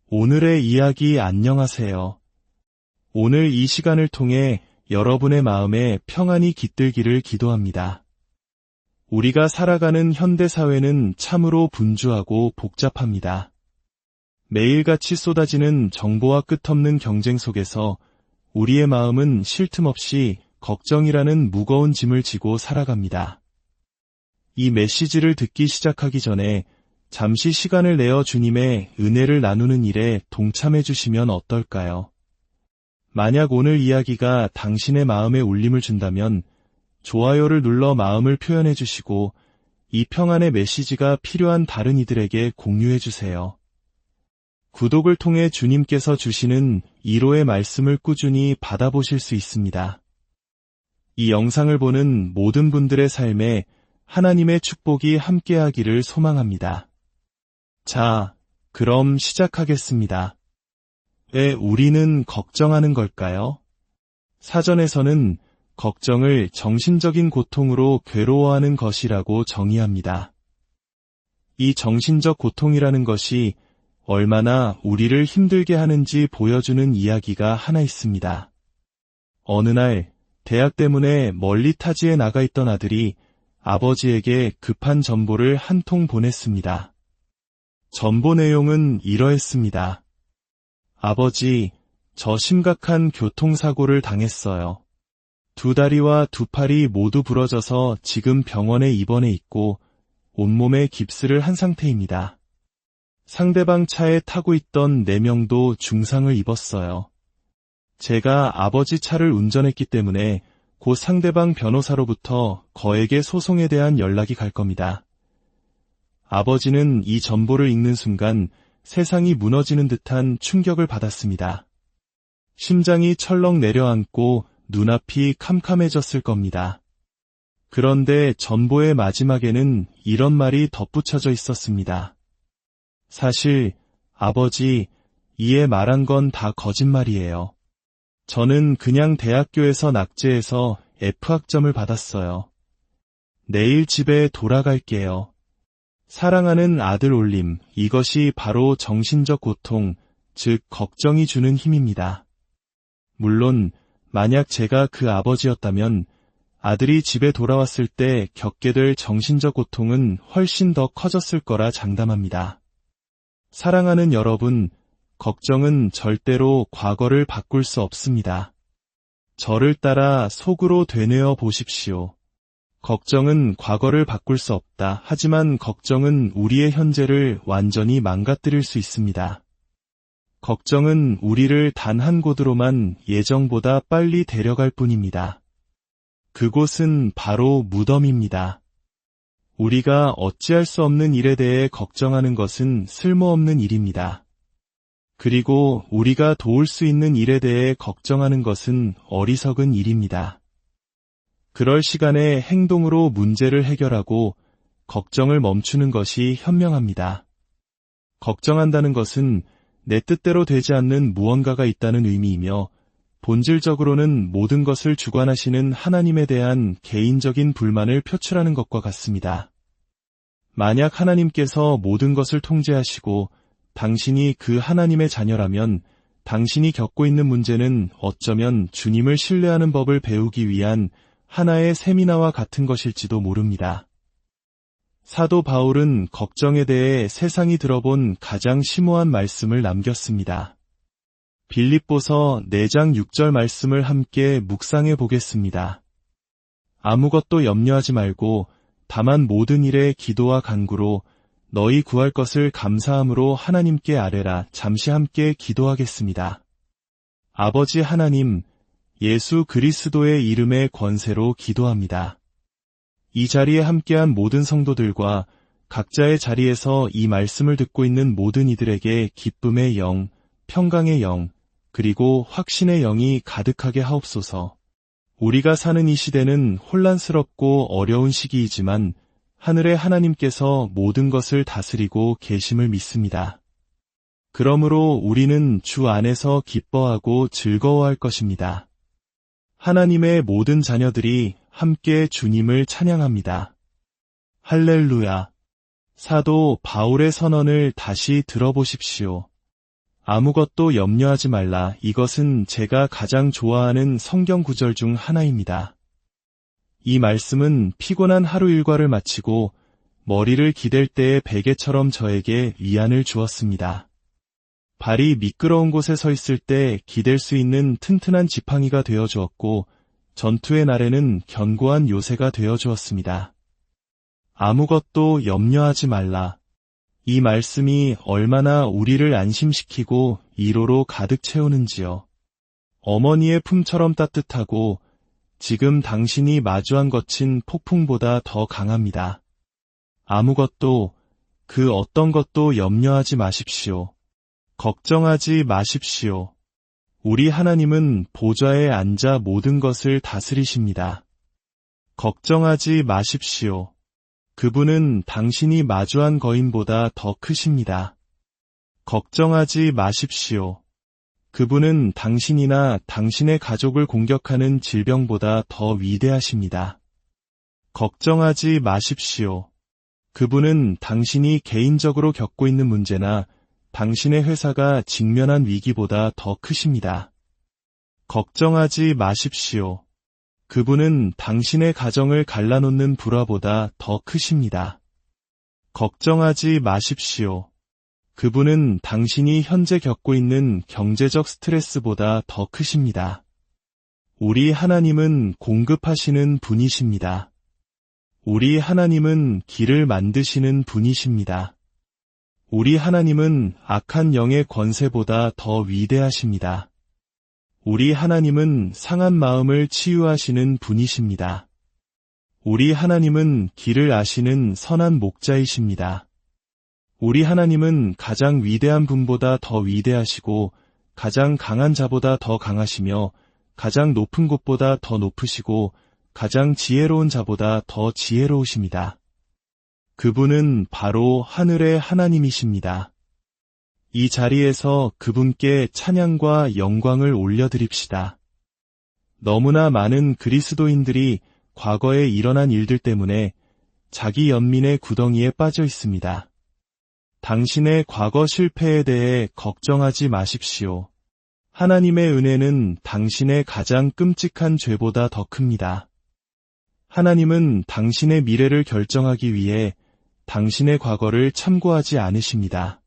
오늘의 이야기 안녕하세요. 오늘 이 시간을 통해 여러분의 마음에 평안이 깃들기를 기도합니다. 우리가 살아가는 현대사회는 참으로 분주하고 복잡합니다. 매일같이 쏟아지는 정보와 끝없는 경쟁 속에서 우리의 마음은 쉴 틈 없이 걱정이라는 무거운 짐을 지고 살아갑니다. 이 메시지를 듣기 시작하기 전에 잠시 시간을 내어 주님의 은혜를 나누는 일에 동참해 주시면 어떨까요? 만약 오늘 이야기가 당신의 마음에 울림을 준다면 좋아요를 눌러 마음을 표현해 주시고 이 평안의 메시지가 필요한 다른 이들에게 공유해 주세요. 구독을 통해 주님께서 주시는 위로의 말씀을 꾸준히 받아보실 수 있습니다. 이 영상을 보는 모든 분들의 삶에 하나님의 축복이 함께하기를 소망합니다. 자, 그럼 시작하겠습니다. 왜 우리는 걱정하는 걸까요? 사전에서는 걱정을 정신적인 고통으로 괴로워하는 것이라고 정의합니다. 이 정신적 고통이라는 것이 얼마나 우리를 힘들게 하는지 보여주는 이야기가 하나 있습니다. 어느 날 대학 때문에 멀리 타지에 나가 있던 아들이 아버지에게 급한 전보를 한 통 보냈습니다. 전보 내용은 이러했습니다. 아버지, 저 심각한 교통사고를 당했어요. 두 다리와 두 팔이 모두 부러져서 지금 병원에 입원해 있고 온몸에 깁스를 한 상태입니다. 상대방 차에 타고 있던 4명도 중상을 입었어요. 제가 아버지 차를 운전했기 때문에 곧 상대방 변호사로부터 거액의 소송에 대한 연락이 갈 겁니다. 아버지는 이 전보를 읽는 순간 세상이 무너지는 듯한 충격을 받았습니다. 심장이 철렁 내려앉고 눈앞이 캄캄해졌을 겁니다. 그런데 전보의 마지막에는 이런 말이 덧붙여져 있었습니다. 사실, 아버지, 이에 말한 건 다 거짓말이에요. 저는 그냥 대학교에서 낙제해서 F학점을 받았어요. 내일 집에 돌아갈게요. 사랑하는 아들 올림, 이것이 바로 정신적 고통, 즉 걱정이 주는 힘입니다. 물론 만약 제가 그 아버지였다면 아들이 집에 돌아왔을 때 겪게 될 정신적 고통은 훨씬 더 커졌을 거라 장담합니다. 사랑하는 여러분, 걱정은 절대로 과거를 바꿀 수 없습니다. 저를 따라 속으로 되뇌어 보십시오. 걱정은 과거를 바꿀 수 없다. 하지만 걱정은 우리의 현재를 완전히 망가뜨릴 수 있습니다. 걱정은 우리를 단 한 곳으로만 예정보다 빨리 데려갈 뿐입니다. 그곳은 바로 무덤입니다. 우리가 어찌할 수 없는 일에 대해 걱정하는 것은 쓸모없는 일입니다. 그리고 우리가 도울 수 있는 일에 대해 걱정하는 것은 어리석은 일입니다. 그럴 시간에 행동으로 문제를 해결하고 걱정을 멈추는 것이 현명합니다. 걱정한다는 것은 내 뜻대로 되지 않는 무언가가 있다는 의미이며 본질적으로는 모든 것을 주관하시는 하나님에 대한 개인적인 불만을 표출하는 것과 같습니다. 만약 하나님께서 모든 것을 통제하시고 당신이 그 하나님의 자녀라면 당신이 겪고 있는 문제는 어쩌면 주님을 신뢰하는 법을 배우기 위한 하나의 세미나와 같은 것일지도 모릅니다. 사도 바울은 걱정에 대해 세상이 들어본 가장 심오한 말씀을 남겼습니다. 빌립보서 4장 6절 말씀을 함께 묵상해 보겠습니다. 아무것도 염려하지 말고 다만 모든 일에 기도와 간구로 너희 구할 것을 감사함으로 하나님께 아뢰라. 잠시 함께 기도하겠습니다. 아버지 하나님, 예수 그리스도의 이름의 권세로 기도합니다. 이 자리에 함께한 모든 성도들과 각자의 자리에서 이 말씀을 듣고 있는 모든 이들에게 기쁨의 영, 평강의 영, 그리고 확신의 영이 가득하게 하옵소서. 우리가 사는 이 시대는 혼란스럽고 어려운 시기이지만 하늘의 하나님께서 모든 것을 다스리고 계심을 믿습니다. 그러므로 우리는 주 안에서 기뻐하고 즐거워할 것입니다. 하나님의 모든 자녀들이 함께 주님을 찬양합니다. 할렐루야. 사도 바울의 선언을 다시 들어보십시오. 아무것도 염려하지 말라. 이것은 제가 가장 좋아하는 성경 구절 중 하나입니다. 이 말씀은 피곤한 하루 일과를 마치고 머리를 기댈 때의 베개처럼 저에게 위안을 주었습니다. 발이 미끄러운 곳에 서 있을 때 기댈 수 있는 튼튼한 지팡이가 되어 주었고, 전투의 날에는 견고한 요새가 되어 주었습니다. 아무것도 염려하지 말라. 이 말씀이 얼마나 우리를 안심시키고 위로로 가득 채우는지요. 어머니의 품처럼 따뜻하고 지금 당신이 마주한 거친 폭풍보다 더 강합니다. 아무것도, 그 어떤 것도 염려하지 마십시오. 걱정하지 마십시오. 우리 하나님은 보좌에 앉아 모든 것을 다스리십니다. 걱정하지 마십시오. 그분은 당신이 마주한 거인보다 더 크십니다. 걱정하지 마십시오. 그분은 당신이나 당신의 가족을 공격하는 질병보다 더 위대하십니다. 걱정하지 마십시오. 그분은 당신이 개인적으로 겪고 있는 문제나 당신의 회사가 직면한 위기보다 더 크십니다. 걱정하지 마십시오. 그분은 당신의 가정을 갈라놓는 불화보다 더 크십니다. 걱정하지 마십시오. 그분은 당신이 현재 겪고 있는 경제적 스트레스보다 더 크십니다. 우리 하나님은 공급하시는 분이십니다. 우리 하나님은 길을 만드시는 분이십니다. 우리 하나님은 악한 영의 권세보다 더 위대하십니다. 우리 하나님은 상한 마음을 치유하시는 분이십니다. 우리 하나님은 길을 아시는 선한 목자이십니다. 우리 하나님은 가장 위대한 분보다 더 위대하시고 가장 강한 자보다 더 강하시며 가장 높은 곳보다 더 높으시고 가장 지혜로운 자보다 더 지혜로우십니다. 그분은 바로 하늘의 하나님이십니다. 이 자리에서 그분께 찬양과 영광을 올려드립시다. 너무나 많은 그리스도인들이 과거에 일어난 일들 때문에 자기 연민의 구덩이에 빠져 있습니다. 당신의 과거 실패에 대해 걱정하지 마십시오. 하나님의 은혜는 당신의 가장 끔찍한 죄보다 더 큽니다. 하나님은 당신의 미래를 결정하기 위해 당신의 과거를 참고하지 않으십니다.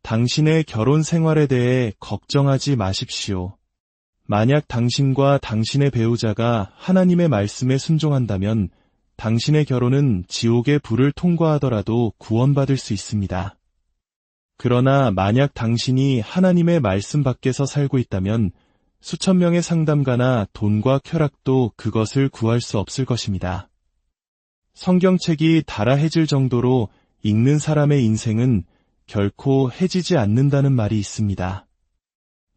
당신의 결혼 생활에 대해 걱정하지 마십시오. 만약 당신과 당신의 배우자가 하나님의 말씀에 순종한다면 당신의 결혼은 지옥의 불을 통과하더라도 구원받을 수 있습니다. 그러나 만약 당신이 하나님의 말씀 밖에서 살고 있다면 수천 명의 상담가나 돈과 쾌락도 그것을 구할 수 없을 것입니다. 성경책이 달아해질 정도로 읽는 사람의 인생은 결코 해지지 않는다는 말이 있습니다.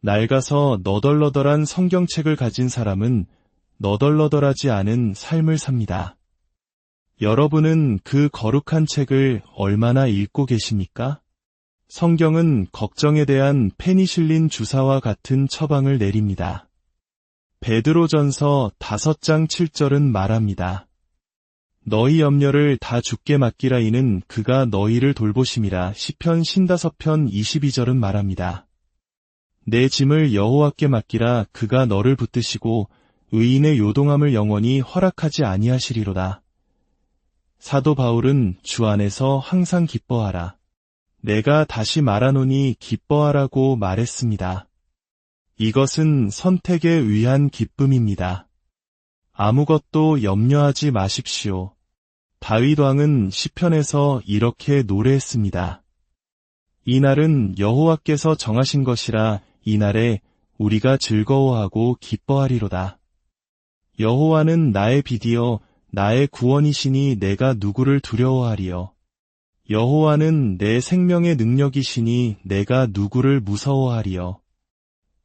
낡아서 너덜너덜한 성경책을 가진 사람은 너덜너덜하지 않은 삶을 삽니다. 여러분은 그 거룩한 책을 얼마나 읽고 계십니까? 성경은 걱정에 대한 페니실린 주사와 같은 처방을 내립니다. 베드로전서 5장 7절은 말합니다. 너희 염려를 다 주께 맡기라 이는 그가 너희를 돌보심이라. 시편 55편 22절은 말합니다. 내 짐을 여호와께 맡기라. 그가 너를 붙드시고 의인의 요동함을 영원히 허락하지 아니하시리로다. 사도 바울은 주 안에서 항상 기뻐하라. 내가 다시 말하노니 기뻐하라고 말했습니다. 이것은 선택에 의한 기쁨입니다. 아무것도 염려하지 마십시오. 다윗 왕은 시편에서 이렇게 노래했습니다. 이 날은 여호와께서 정하신 것이라. 이 날에 우리가 즐거워하고 기뻐하리로다. 여호와는 나의 빛이요 나의 구원이시니 내가 누구를 두려워하리요. 여호와는 내 생명의 능력이시니 내가 누구를 무서워하리요.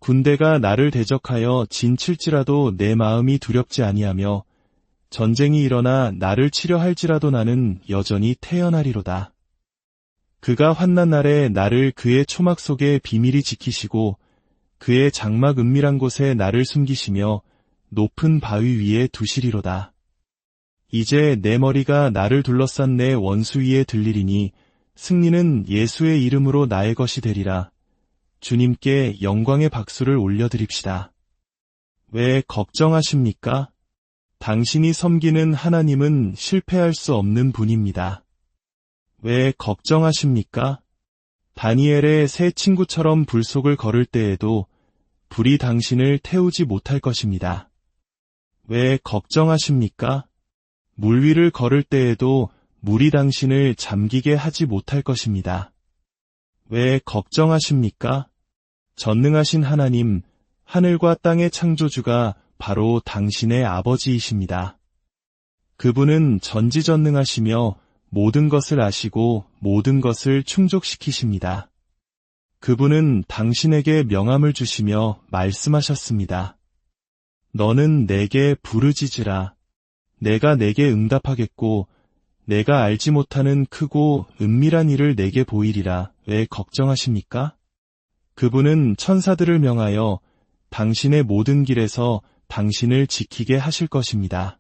군대가 나를 대적하여 진칠지라도 내 마음이 두렵지 아니하며 전쟁이 일어나 나를 치려 할지라도 나는 여전히 태어나리로다. 그가 환난 날에 나를 그의 초막 속에 비밀히 지키시고 그의 장막 은밀한 곳에 나를 숨기시며 높은 바위 위에 두시리로다. 이제 내 머리가 나를 둘러싼 내 원수 위에 들리리니 승리는 예수의 이름으로 나의 것이 되리라. 주님께 영광의 박수를 올려드립시다. 왜 걱정하십니까? 당신이 섬기는 하나님은 실패할 수 없는 분입니다. 왜 걱정하십니까? 다니엘의 세 친구처럼 불 속을 걸을 때에도 불이 당신을 태우지 못할 것입니다. 왜 걱정하십니까? 물 위를 걸을 때에도 물이 당신을 잠기게 하지 못할 것입니다. 왜 걱정하십니까? 전능하신 하나님, 하늘과 땅의 창조주가 바로 당신의 아버지이십니다. 그분은 전지전능하시며 모든 것을 아시고 모든 것을 충족시키십니다. 그분은 당신에게 명함을 주시며 말씀하셨습니다. 너는 내게 부르짖으라. 내가 내게 응답하겠고 내가 알지 못하는 크고 은밀한 일을 내게 보이리라. 왜 걱정하십니까? 그분은 천사들을 명하여 당신의 모든 길에서 당신을 지키게 하실 것입니다.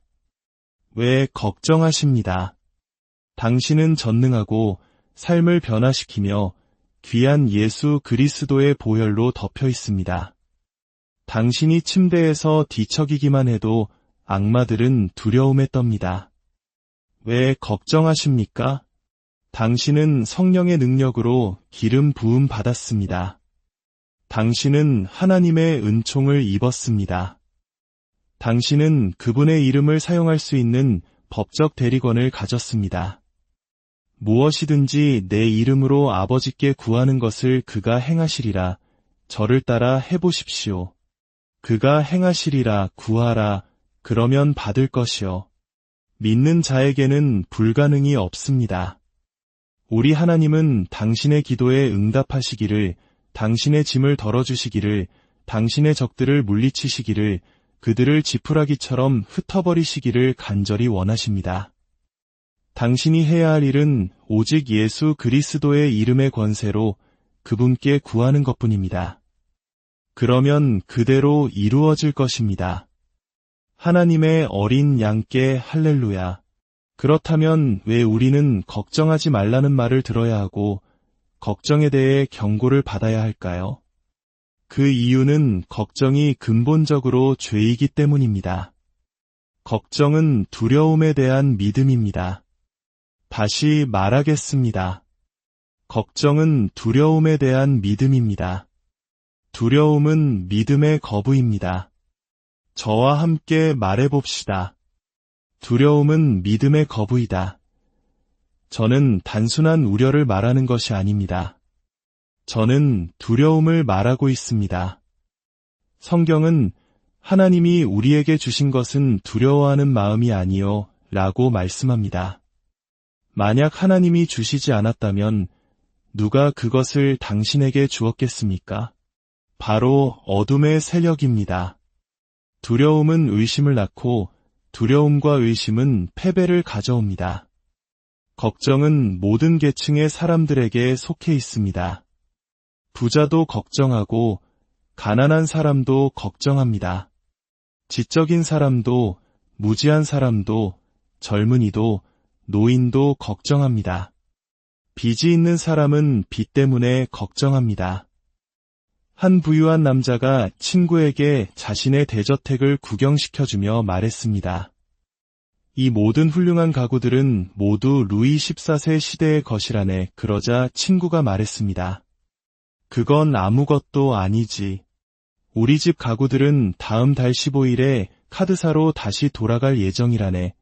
왜 걱정하십니다? 당신은 전능하고 삶을 변화시키며 귀한 예수 그리스도의 보혈로 덮여 있습니다. 당신이 침대에서 뒤척이기만 해도 악마들은 두려움에 떱니다. 왜 걱정하십니까? 당신은 성령의 능력으로 기름 부음 받았습니다. 당신은 하나님의 은총을 입었습니다. 당신은 그분의 이름을 사용할 수 있는 법적 대리권을 가졌습니다. 무엇이든지 내 이름으로 아버지께 구하는 것을 그가 행하시리라. 저를 따라 해보십시오. 그가 행하시리라. 구하라. 그러면 받을 것이요. 믿는 자에게는 불가능이 없습니다. 우리 하나님은 당신의 기도에 응답하시기를, 당신의 짐을 덜어주시기를, 당신의 적들을 물리치시기를, 그들을 지푸라기처럼 흩어버리시기를 간절히 원하십니다. 당신이 해야 할 일은 오직 예수 그리스도의 이름의 권세로 그분께 구하는 것뿐입니다. 그러면 그대로 이루어질 것입니다. 하나님의 어린 양께 할렐루야. 그렇다면 왜 우리는 걱정하지 말라는 말을 들어야 하고 걱정에 대해 경고를 받아야 할까요? 그 이유는 걱정이 근본적으로 죄이기 때문입니다. 걱정은 두려움에 대한 믿음입니다. 다시 말하겠습니다. 걱정은 두려움에 대한 믿음입니다. 두려움은 믿음의 거부입니다. 저와 함께 말해봅시다. 두려움은 믿음의 거부이다. 저는 단순한 우려를 말하는 것이 아닙니다. 저는 두려움을 말하고 있습니다. 성경은 하나님이 우리에게 주신 것은 두려워하는 마음이 아니요 라고 말씀합니다. 만약 하나님이 주시지 않았다면 누가 그것을 당신에게 주었겠습니까? 바로 어둠의 세력입니다. 두려움은 의심을 낳고 두려움과 의심은 패배를 가져옵니다. 걱정은 모든 계층의 사람들에게 속해 있습니다. 부자도 걱정하고 가난한 사람도 걱정합니다. 지적인 사람도 무지한 사람도 젊은이도 노인도 걱정합니다. 빚이 있는 사람은 빚 때문에 걱정합니다. 한 부유한 남자가 친구에게 자신의 대저택을 구경시켜주며 말했습니다. 이 모든 훌륭한 가구들은 모두 루이 14세 시대의 것이라네. 그러자 친구가 말했습니다. 그건 아무것도 아니지. 우리 집 가구들은 다음 달 15일에 카드사로 다시 돌아갈 예정이라네.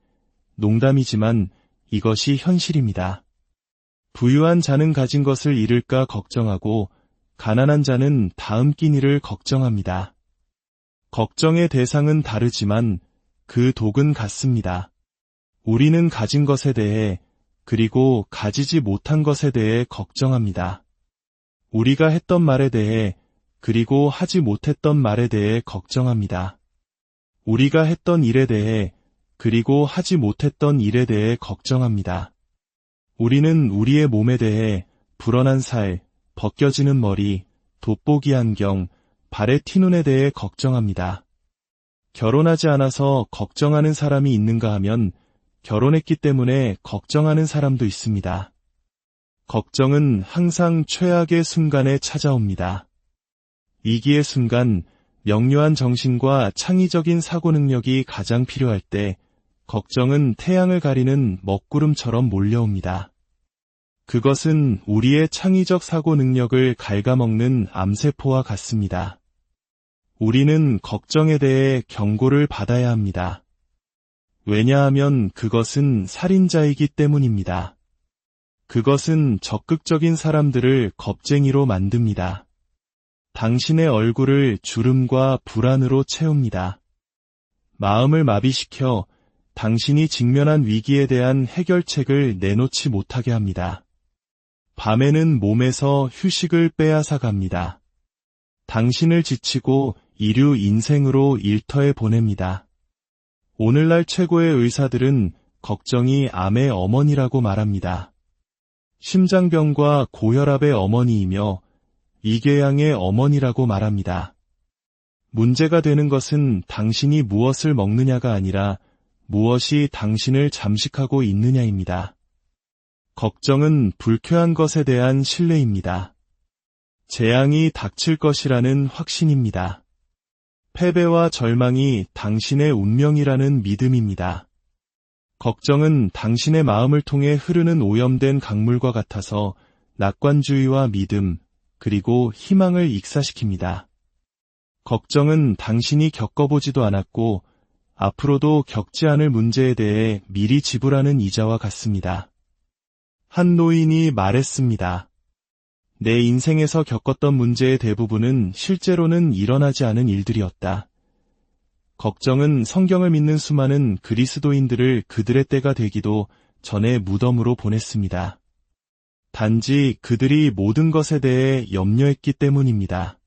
농담이지만 이것이 현실입니다. 부유한 자는 가진 것을 잃을까 걱정하고 가난한 자는 다음 끼니를 걱정합니다. 걱정의 대상은 다르지만 그 독은 같습니다. 우리는 가진 것에 대해 그리고 가지지 못한 것에 대해 걱정합니다. 우리가 했던 말에 대해 그리고 하지 못했던 말에 대해 걱정합니다. 우리가 했던 일에 대해 그리고 하지 못했던 일에 대해 걱정합니다. 우리는 우리의 몸에 대해 불어난 살, 벗겨지는 머리, 돋보기 안경, 발의 티눈에 대해 걱정합니다. 결혼하지 않아서 걱정하는 사람이 있는가 하면 결혼했기 때문에 걱정하는 사람도 있습니다. 걱정은 항상 최악의 순간에 찾아옵니다. 위기의 순간 명료한 정신과 창의적인 사고 능력이 가장 필요할 때 걱정은 태양을 가리는 먹구름처럼 몰려옵니다. 그것은 우리의 창의적 사고 능력을 갉아먹는 암세포와 같습니다. 우리는 걱정에 대해 경고를 받아야 합니다. 왜냐하면 그것은 살인자이기 때문입니다. 그것은 적극적인 사람들을 겁쟁이로 만듭니다. 당신의 얼굴을 주름과 불안으로 채웁니다. 마음을 마비시켜 당신이 직면한 위기에 대한 해결책을 내놓지 못하게 합니다. 밤에는 몸에서 휴식을 빼앗아 갑니다. 당신을 지치고 이류 인생으로 일터에 보냅니다. 오늘날 최고의 의사들은 걱정이 암의 어머니라고 말합니다. 심장병과 고혈압의 어머니이며 위궤양의 어머니라고 말합니다. 문제가 되는 것은 당신이 무엇을 먹느냐가 아니라 무엇이 당신을 잠식하고 있느냐입니다. 걱정은 불쾌한 것에 대한 신뢰입니다. 재앙이 닥칠 것이라는 확신입니다. 패배와 절망이 당신의 운명이라는 믿음입니다. 걱정은 당신의 마음을 통해 흐르는 오염된 강물과 같아서 낙관주의와 믿음, 그리고 희망을 익사시킵니다. 걱정은 당신이 겪어보지도 않았고 앞으로도 겪지 않을 문제에 대해 미리 지불하는 이자와 같습니다. 한 노인이 말했습니다. 내 인생에서 겪었던 문제의 대부분은 실제로는 일어나지 않은 일들이었다. 걱정은 성경을 믿는 수많은 그리스도인들을 그들의 때가 되기도 전에 무덤으로 보냈습니다. 단지 그들이 모든 것에 대해 염려했기 때문입니다.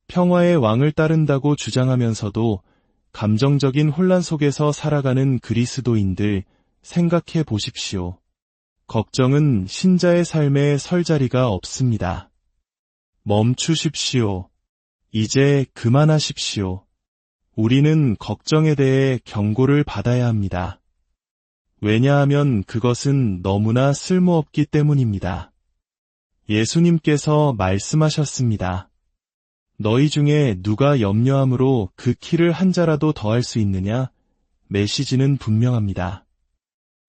평화의 왕을 따른다고 주장하면서도 감정적인 혼란 속에서 살아가는 그리스도인들 생각해 보십시오. 걱정은 신자의 삶에 설 자리가 없습니다. 멈추십시오. 이제 그만하십시오. 우리는 걱정에 대해 경고를 받아야 합니다. 왜냐하면 그것은 너무나 쓸모없기 때문입니다. 예수님께서 말씀하셨습니다. 너희 중에 누가 염려함으로 그 키를 한 자라도 더할 수 있느냐? 메시지는 분명합니다.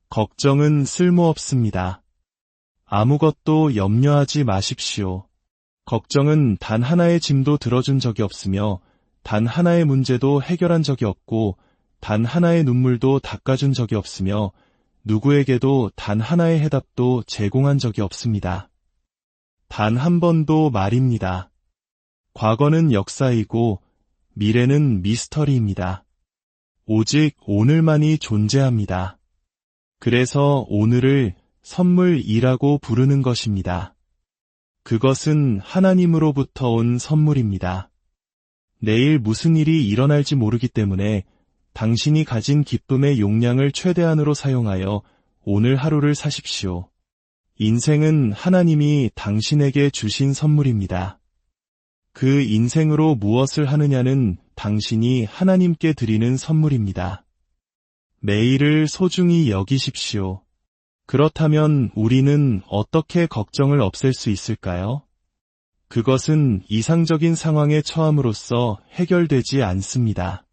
걱정은 쓸모없습니다. 아무것도 염려하지 마십시오. 걱정은 단 하나의 짐도 들어준 적이 없으며 단 하나의 문제도 해결한 적이 없고 단 하나의 눈물도 닦아준 적이 없으며 누구에게도 단 하나의 해답도 제공한 적이 없습니다. 단 한 번도 말입니다. 과거는 역사이고 미래는 미스터리입니다. 오직 오늘만이 존재합니다. 그래서 오늘을 선물이라고 부르는 것입니다. 그것은 하나님으로부터 온 선물입니다. 내일 무슨 일이 일어날지 모르기 때문에 당신이 가진 기쁨의 용량을 최대한으로 사용하여 오늘 하루를 사십시오. 인생은 하나님이 당신에게 주신 선물입니다. 그 인생으로 무엇을 하느냐는 당신이 하나님께 드리는 선물입니다. 매일을 소중히 여기십시오. 그렇다면 우리는 어떻게 걱정을 없앨 수 있을까요? 그것은 이상적인 상황에 처함으로써 해결되지 않습니다.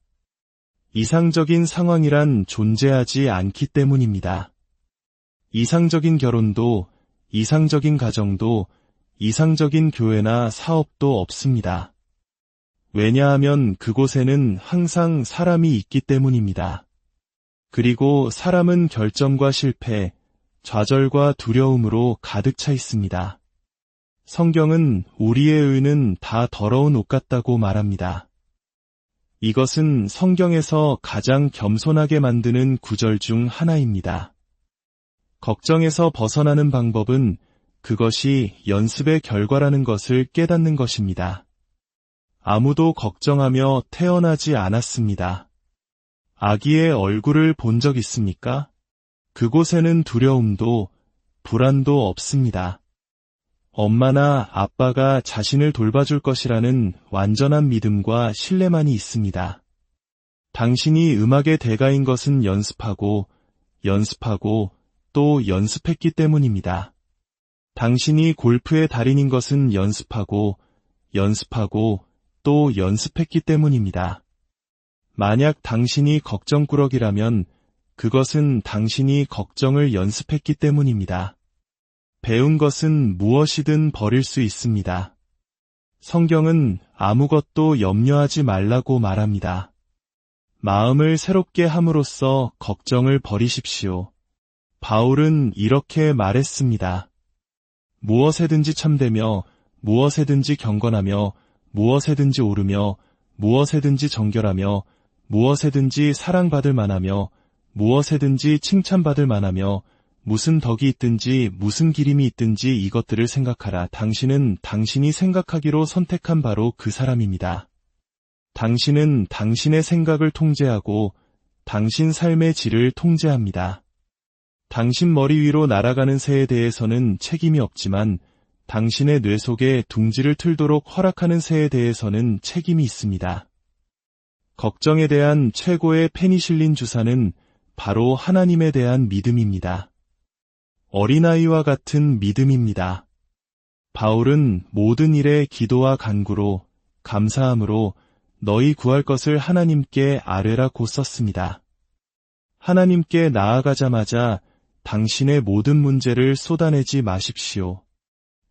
이상적인 상황이란 존재하지 않기 때문입니다. 이상적인 결혼도, 이상적인 가정도, 이상적인 교회나 사업도 없습니다. 왜냐하면 그곳에는 항상 사람이 있기 때문입니다. 그리고 사람은 결점과 실패, 좌절과 두려움으로 가득 차 있습니다. 성경은 우리의 의는 다 더러운 옷 같다고 말합니다. 이것은 성경에서 가장 겸손하게 만드는 구절 중 하나입니다. 걱정에서 벗어나는 방법은 그것이 연습의 결과라는 것을 깨닫는 것입니다. 아무도 걱정하며 태어나지 않았습니다. 아기의 얼굴을 본 적 있습니까? 그곳에는 두려움도, 불안도 없습니다. 엄마나 아빠가 자신을 돌봐줄 것이라는 완전한 믿음과 신뢰만이 있습니다. 당신이 음악의 대가인 것은 연습하고, 연습하고, 또 연습했기 때문입니다. 당신이 골프의 달인인 것은 연습하고, 연습하고, 또 연습했기 때문입니다. 만약 당신이 걱정꾸러기라면 그것은 당신이 걱정을 연습했기 때문입니다. 배운 것은 무엇이든 버릴 수 있습니다. 성경은 아무것도 염려하지 말라고 말합니다. 마음을 새롭게 함으로써 걱정을 버리십시오. 바울은 이렇게 말했습니다. 무엇에든지 참되며 무엇에든지 경건하며 무엇에든지 오르며 무엇에든지 정결하며 무엇에든지 사랑받을 만하며 무엇에든지 칭찬받을 만하며 무슨 덕이 있든지 무슨 기림이 있든지 이것들을 생각하라. 당신은 당신이 생각하기로 선택한 바로 그 사람입니다. 당신은 당신의 생각을 통제하고 당신 삶의 질을 통제합니다. 당신 머리 위로 날아가는 새에 대해서는 책임이 없지만 당신의 뇌 속에 둥지를 틀도록 허락하는 새에 대해서는 책임이 있습니다. 걱정에 대한 최고의 페니실린 주사는 바로 하나님에 대한 믿음입니다. 어린아이와 같은 믿음입니다. 바울은 모든 일에 기도와 간구로 감사함으로 너희 구할 것을 하나님께 아뢰라고 썼습니다. 하나님께 나아가자마자 당신의 모든 문제를 쏟아내지 마십시오.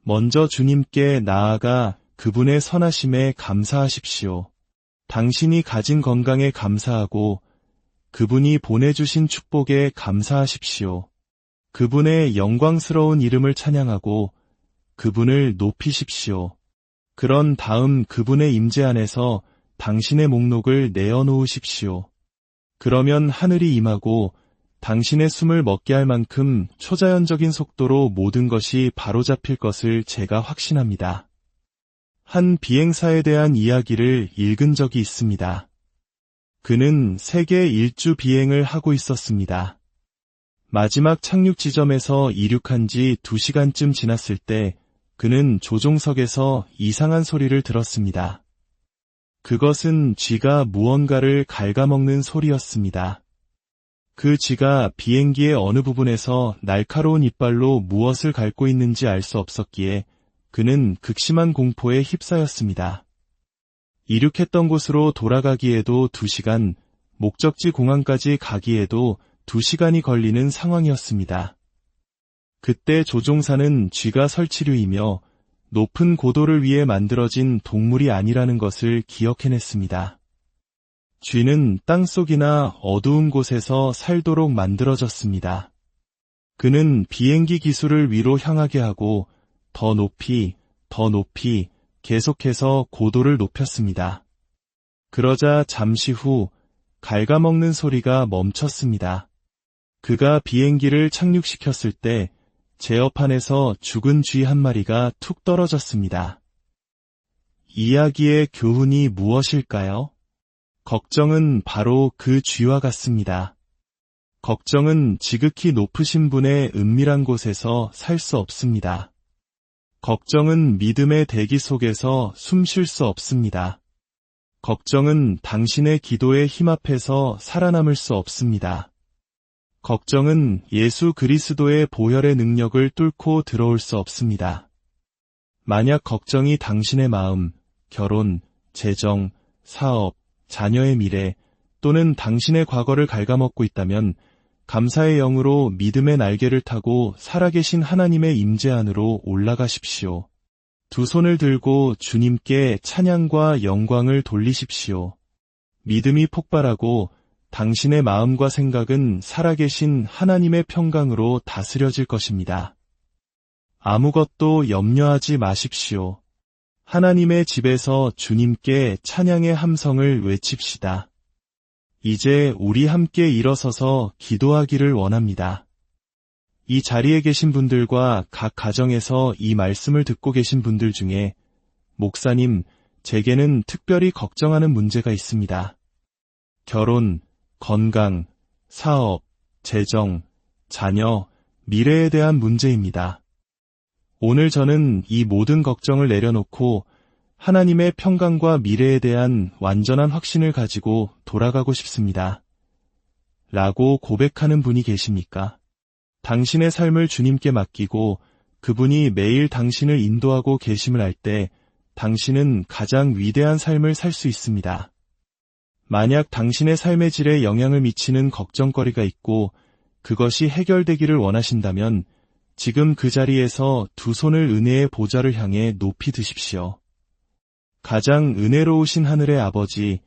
먼저 주님께 나아가 그분의 선하심에 감사하십시오. 당신이 가진 건강에 감사하고 그분이 보내주신 축복에 감사하십시오. 그분의 영광스러운 이름을 찬양하고 그분을 높이십시오. 그런 다음 그분의 임재 안에서 당신의 목록을 내어놓으십시오. 그러면 하늘이 임하고 당신의 숨을 먹게 할 만큼 초자연적인 속도로 모든 것이 바로잡힐 것을 제가 확신합니다. 한 비행사에 대한 이야기를 읽은 적이 있습니다. 그는 세계 일주 비행을 하고 있었습니다. 마지막 착륙 지점에서 이륙한 지 2시간쯤 지났을 때 그는 조종석에서 이상한 소리를 들었습니다. 그것은 쥐가 무언가를 갉아먹는 소리였습니다. 그 쥐가 비행기의 어느 부분에서 날카로운 이빨로 무엇을 갉고 있는지 알 수 없었기에 그는 극심한 공포에 휩싸였습니다. 이륙했던 곳으로 돌아가기에도 2시간, 목적지 공항까지 가기에도 2시간이 걸리는 상황이었습니다. 그때 조종사는 쥐가 설치류이며 높은 고도를 위해 만들어진 동물이 아니라는 것을 기억해냈습니다. 쥐는 땅속이나 어두운 곳에서 살도록 만들어졌습니다. 그는 비행기 기술을 위로 향하게 하고 더 높이 계속해서 고도를 높였습니다. 그러자 잠시 후 갉아먹는 소리가 멈췄습니다. 그가 비행기를 착륙시켰을 때 제어판에서 죽은 쥐 한 마리가 툭 떨어졌습니다. 이야기의 교훈이 무엇일까요? 걱정은 바로 그 쥐와 같습니다. 걱정은 지극히 높으신 분의 은밀한 곳에서 살 수 없습니다. 걱정은 믿음의 대기 속에서 숨 쉴 수 없습니다. 걱정은 당신의 기도의 힘 앞에서 살아남을 수 없습니다. 걱정은 예수 그리스도의 보혈의 능력을 뚫고 들어올 수 없습니다. 만약 걱정이 당신의 마음, 결혼, 재정, 사업, 자녀의 미래 또는 당신의 과거를 갉아먹고 있다면 감사의 영으로 믿음의 날개를 타고 살아계신 하나님의 임재 안으로 올라가십시오. 두 손을 들고 주님께 찬양과 영광을 돌리십시오. 믿음이 폭발하고 당신의 마음과 생각은 살아계신 하나님의 평강으로 다스려질 것입니다. 아무것도 염려하지 마십시오. 하나님의 집에서 주님께 찬양의 함성을 외칩시다. 이제 우리 함께 일어서서 기도하기를 원합니다. 이 자리에 계신 분들과 각 가정에서 이 말씀을 듣고 계신 분들 중에 목사님, 제게는 특별히 걱정하는 문제가 있습니다. 결혼, 건강, 사업, 재정, 자녀, 미래에 대한 문제입니다. 오늘 저는 이 모든 걱정을 내려놓고 하나님의 평강과 미래에 대한 완전한 확신을 가지고 돌아가고 싶습니다. 라고 고백하는 분이 계십니까? 당신의 삶을 주님께 맡기고 그분이 매일 당신을 인도하고 계심을 알 때 당신은 가장 위대한 삶을 살 수 있습니다. 만약 당신의 삶의 질에 영향을 미치는 걱정거리가 있고 그것이 해결되기를 원하신다면 지금 그 자리에서 두 손을 은혜의 보좌를 향해 높이 드십시오. 가장 은혜로우신 하늘의 아버지,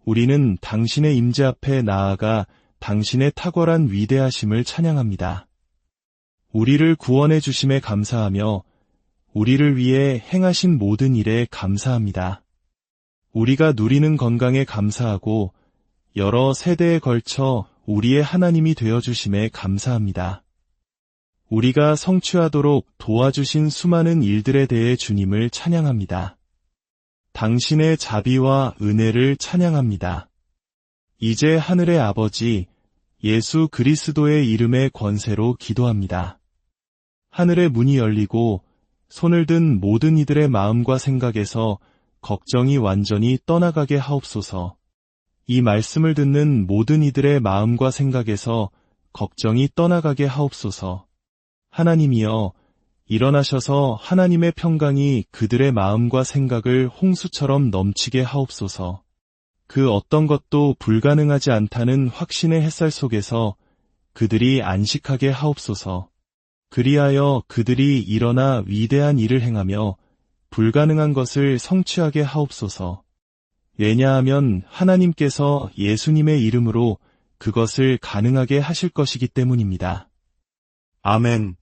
우리는 당신의 임재 앞에 나아가 당신의 탁월한 위대하심을 찬양합니다. 우리를 구원해 주심에 감사하며 우리를 위해 행하신 모든 일에 감사합니다. 우리가 누리는 건강에 감사하고 여러 세대에 걸쳐 우리의 하나님이 되어주심에 감사합니다. 우리가 성취하도록 도와주신 수많은 일들에 대해 주님을 찬양합니다. 당신의 자비와 은혜를 찬양합니다. 이제 하늘의 아버지, 예수 그리스도의 이름의 권세로 기도합니다. 하늘의 문이 열리고 손을 든 모든 이들의 마음과 생각에서 걱정이 완전히 떠나가게 하옵소서. 이 말씀을 듣는 모든 이들의 마음과 생각에서 걱정이 떠나가게 하옵소서. 하나님이여, 일어나셔서 하나님의 평강이 그들의 마음과 생각을 홍수처럼 넘치게 하옵소서. 그 어떤 것도 불가능하지 않다는 확신의 햇살 속에서 그들이 안식하게 하옵소서. 그리하여 그들이 일어나 위대한 일을 행하며 불가능한 것을 성취하게 하옵소서. 왜냐하면 하나님께서 예수님의 이름으로 그것을 가능하게 하실 것이기 때문입니다. 아멘.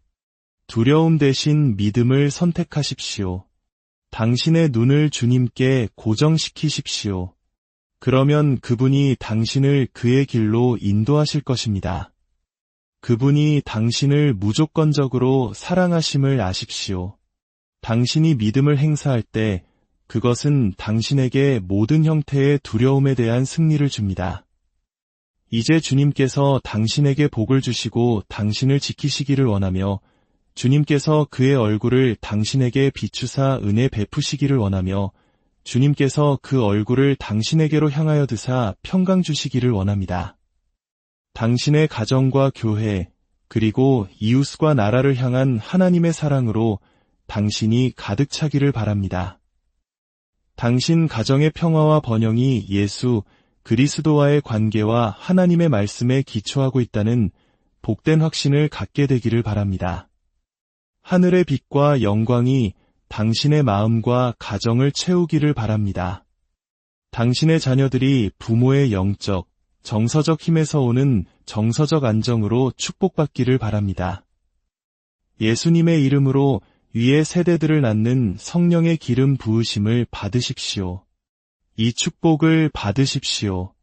두려움 대신 믿음을 선택하십시오. 당신의 눈을 주님께 고정시키십시오. 그러면 그분이 당신을 그의 길로 인도하실 것입니다. 그분이 당신을 무조건적으로 사랑하심을 아십시오. 당신이 믿음을 행사할 때 그것은 당신에게 모든 형태의 두려움에 대한 승리를 줍니다. 이제 주님께서 당신에게 복을 주시고 당신을 지키시기를 원하며 주님께서 그의 얼굴을 당신에게 비추사 은혜 베푸시기를 원하며 주님께서 그 얼굴을 당신에게로 향하여 드사 평강 주시기를 원합니다. 당신의 가정과 교회, 그리고 이웃과 나라를 향한 하나님의 사랑으로 당신이 가득 차기를 바랍니다. 당신 가정의 평화와 번영이 예수 그리스도와의 관계와 하나님의 말씀에 기초하고 있다는 복된 확신을 갖게 되기를 바랍니다. 하늘의 빛과 영광이 당신의 마음과 가정을 채우기를 바랍니다. 당신의 자녀들이 부모의 영적, 정서적 힘에서 오는 정서적 안정으로 축복받기를 바랍니다. 예수님의 이름으로 위의 세대들을 낳는 성령의 기름 부으심을 받으십시오. 이 축복을 받으십시오.